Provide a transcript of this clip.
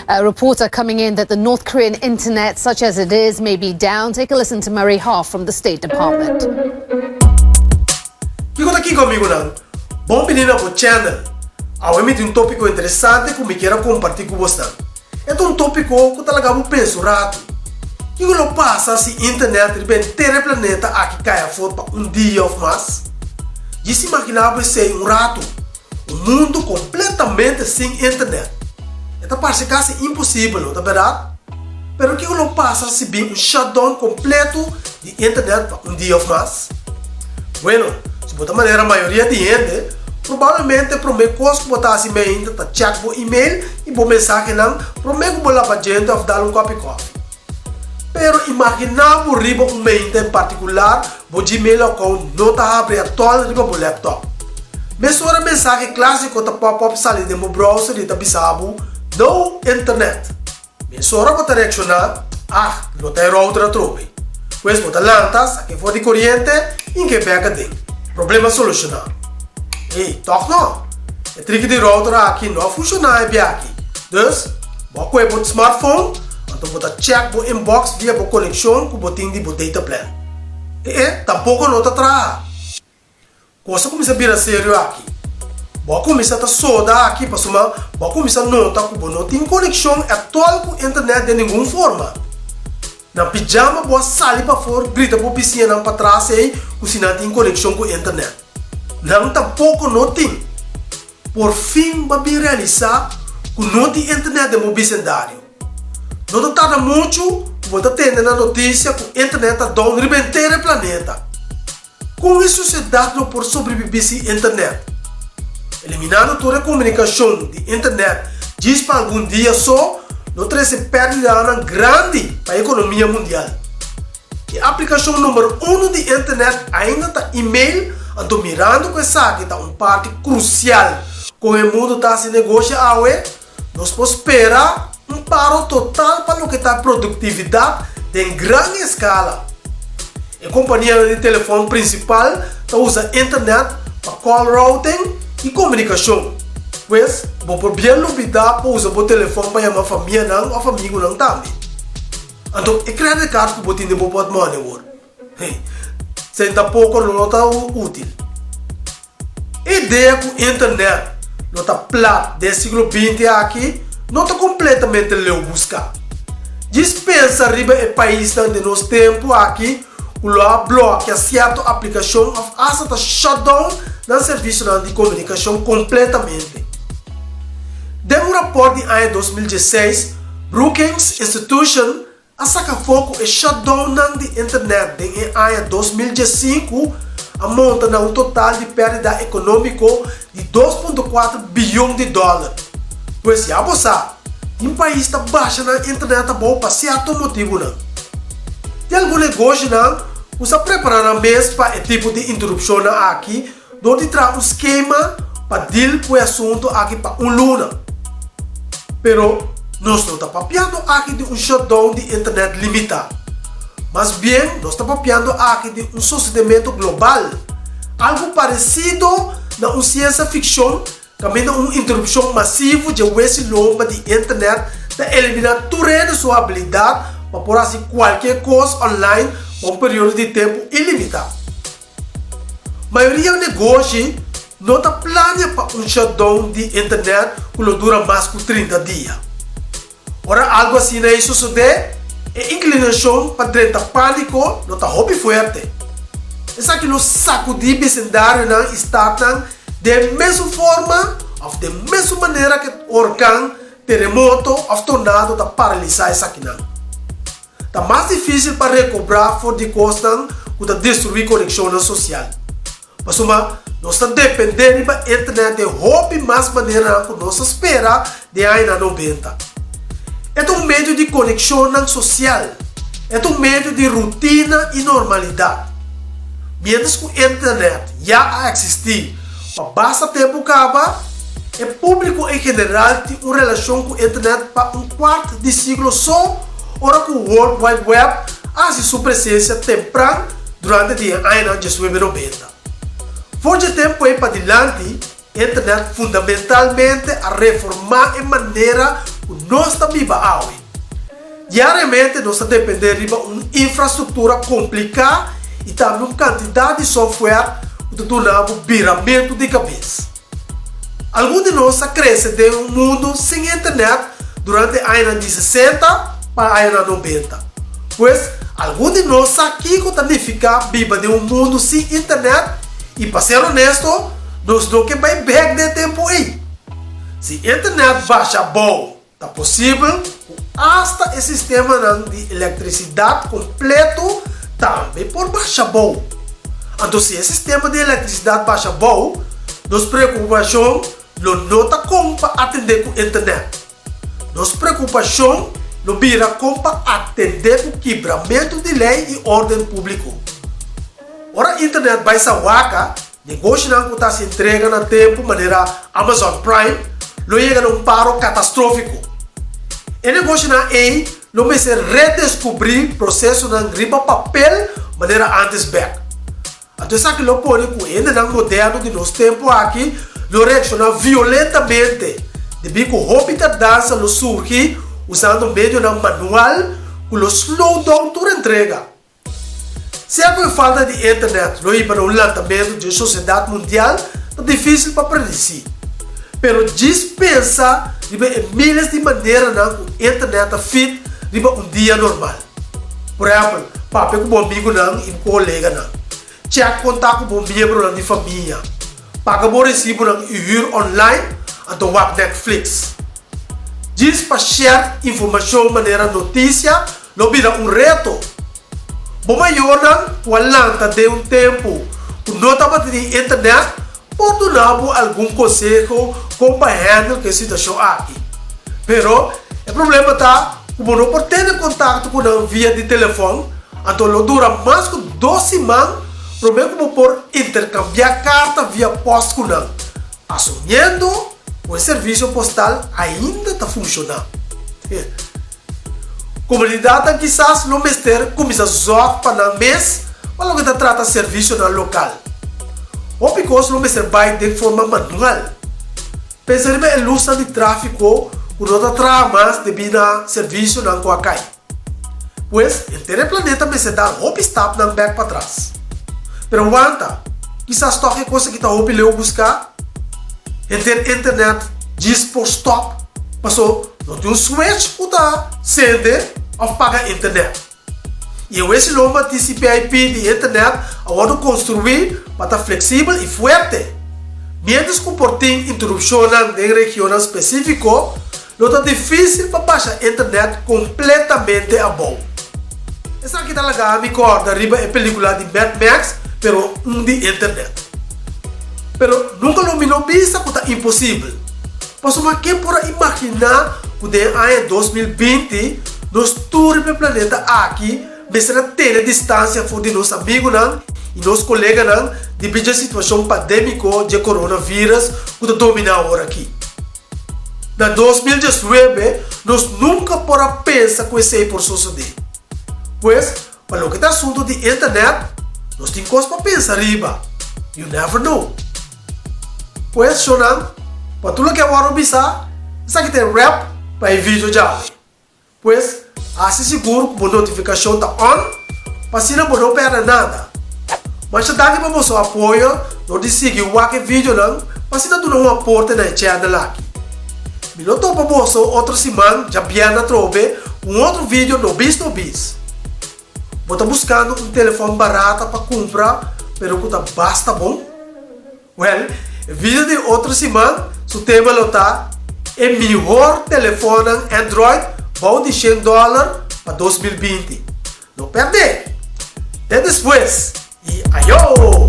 Reports are coming in that the North Korean internet, such as it is, may be down. Take a listen to Marie Hoff from the State Department. Aqui comigo não. Bom menina pro channel. Ao emitir tópico interessante que me quero compartilhar com você. É tópico que talaga eu penso rato. Que não passa se internet de ter planeta aqui caia fora para dia ou mais. E se imaginava ser rato. Mundo completamente sem internet. Esta parece quase impossível, não é verdade? Mas o que não passa se bem shutdown completo de internet para dia ou mais? Bueno, se botar maneira a maioria de gente, provavelmente promete coisas que botar assim ainda, tá check o e-mail e boa mensagem não, promete que botar para gente ou dar coffee. Pero imaginava o riba mente em particular, o Gmail account não está abre atual riba o laptop. Mesora mensagem clássico tá pop-up sair do browser e tá bisabo no internet. Mesora para reaccionar, não tem router trobe. Pois bota lantas, aqui for de corrente, em que pega dentro. Problema solucionado. Ei, toque não. É trick de router aqui não funciona bem aqui. Dus, bota com o smartphone, então bota check o inbox via a conexão com o botinho de data plan. Tampouco não tá atrás. Coisa começa a virar sério aqui. Boa começa a soda aqui para somar. Boa começa a notar que não tem conexão atual com a internet de nenhuma forma. Na pijama, boa sai para fora, grita para a piscina para trás e que não tem conexão com a internet. Não tampouco não tem. Por fim, vai realizar que não tem internet no vecindário. Não está muito, vou ter na notícia que a internet está down no planeta. Com isso se dá por sobreviver sem internet. Eliminando toda a comunicação de internet, diz para algum dia só, não traz perda grande para a economia mundial. A aplicação número 1 de internet ainda está e-mail, então mirando com essa que está uma parte crucial. Com o mundo está se negociar, nós podemos esperar um paro total para o que está produtividade em grande escala. A companhia de telefone principal usa internet para call routing e comunicação. Pois, vou por bem lubidar para usar o telefone para chamar a família não, a família não também. Então, é credit card que botin de bom portmônio agora. Sem tampouco não está útil. A ideia que a internet não está plata desde o século XX aqui, não está completamente leu buscar. Dispensa riba o país de nosso tempo aqui, o bloco a certa aplicação hasta shutdown no serviço de comunicação completamente. De um rapport de ano 2016, Brookings Institution a saca foco e shutdown de internet em ano 2015 amonta a um total de perda econômica de 2,4 bilhões de dólares. Pois se você, um país está baixa na internet bom para certo motivo não. Tem algum negócio não? Você prepara a mesa para esse tipo de interrupção aqui, onde traz um esquema para deal com o assunto aqui para luna. Pero nós não estamos papiando aqui de um shutdown de internet limitado. Mas bem, nós estamos papiando aqui de um sucedimento global. Algo parecido na uma ciência ficção, também uma interrupção massiva de esse lomba de internet para eliminar toda a sua habilidade para pôr assim qualquer coisa online por um período de tempo ilimitado. A maioria do negócio não está planeado para um shutdown de internet que dura mais que 30 dias. Ora, algo assim não sucede, a inclinação para dentro pânico não está hobby forte. Isso aqui no saco de vecindário não está da mesma forma, ou da mesma maneira que o huracão, terremoto ou tornado está paralisar isso aqui não. Está mais difícil para recobrar fora de costa que destruir a conexão social. Mas nós estamos dependendo da internet de hobby mais maneira que nós espera de anos 90. É um meio de conexão social. É um meio de rotina e normalidade. Mientras que a internet já existir, para basta tempo acaba, o público em geral tem uma relação com a internet para um quarto de século só, ora que o World Wide Web hace sua presença temprana durante os anos 90. For de tempo aí para adiante, a internet fundamentalmente a reformar a maneira nós também vamos. Diariamente nós dependemos de uma infraestrutura complicada e também uma quantidade de software que tornamos viramento de cabeça. Alguns de nós crescem em um mundo sem internet durante a anos de 60 para a anos 90. Pois, alguns de nós aqui que ficar viva de um mundo sem internet e, para ser honesto, nós não queremos back de tempo aí. Se a internet baixa bom, é possível hasta o sistema de eletricidade completo também por baixa bom. Então, se o sistema de eletricidade baixa bom, nos preocupações não está como para atender com a internet. Nos preocupações não vira como para atender com o quebramento de lei e ordem público. Ora, a internet vai ser vaca, negócio não está se entrega no tempo, maneira Amazon Prime, não chega a um paro catastrófico. E negócio não vai ser redescobrir o processo de riba papel, maneira antes back. Então, isso aqui não pode com ainda no moderno de nosso tempo aqui, não reacciona violentamente. Devido que o hobby da dança não surge usando meio manual, com o slowdown toda entrega. Se há falta de internet, não ir para um lançamento de sociedade mundial, é difícil para predizir. Mas dispensa milhares de maneiras que a internet fit um dia normal. Por exemplo, papai com um amigo e um colega. Check contato com um membro da família. Paga o recibo e online, então o Netflix. Diz para share informação, maneira notícia, não vira um reto. Bom, maior não, o de um tempo, não estava de internet, pode dar algum conselho como para handle a situação aqui. Pero, o problema está, como não pode ter contato com a via de telefone, então não dura mais que 2 semanas, problema como por intercambiar carta via post com não. Assumindo, o serviço postal ainda está funcionando. Comunidade quizás não mestre começa só para o mês, mas logo trata serviço no local. Ou porque não mestre vai de forma manual. Pensar em luz de tráfego, o não trata mais devido a serviço no Curacao. Pois, o planeta mestre dá stop no back para trás. Pero aguanta, quizás toque coisa que está leu buscar. Internet diz por stop, passou, não tem um switch, ou está acender ou paga internet. E esse nome TCP/IP de internet, agora construir para estar flexível e forte. Mientras comportem interrupção em região específica, não está difícil para baixar internet completamente a bom. Essa aqui está lá, me acorda, arriba é película de Mad Max, pero de internet. Pero nunca não pensa que está impossível. Mas uma que pode imaginar que em 2020 nós todos no planeta aqui mesmo a teledistância for de nossos amigos e nossos colegas devido à situação pandêmica de coronavírus que domina agora aqui. Na 2019 nós nunca podemos pensar que isso por suceder. Pois, para o que está assunto de internet, nós temos coisas para pensar riba. You never know. Pois, Shonan, para tudo que eu vou avisar, isso aqui tem rap para o vídeo já. Pois, assim seguro que a notificação está on, para assim não perder nada. Mas também para você apoio, não de seguir o vídeo não, para assim não dar um aporte na channel aqui. Minuto para você, outra semana, já vier trove outro vídeo no bis. Vou estar buscando um telefone barato para comprar, pero que está basta bom. Well, vídeo de outra semana, o tema está é melhor telefone Android, bom de $100 para 2020. Não perde. Até depois. E aiô!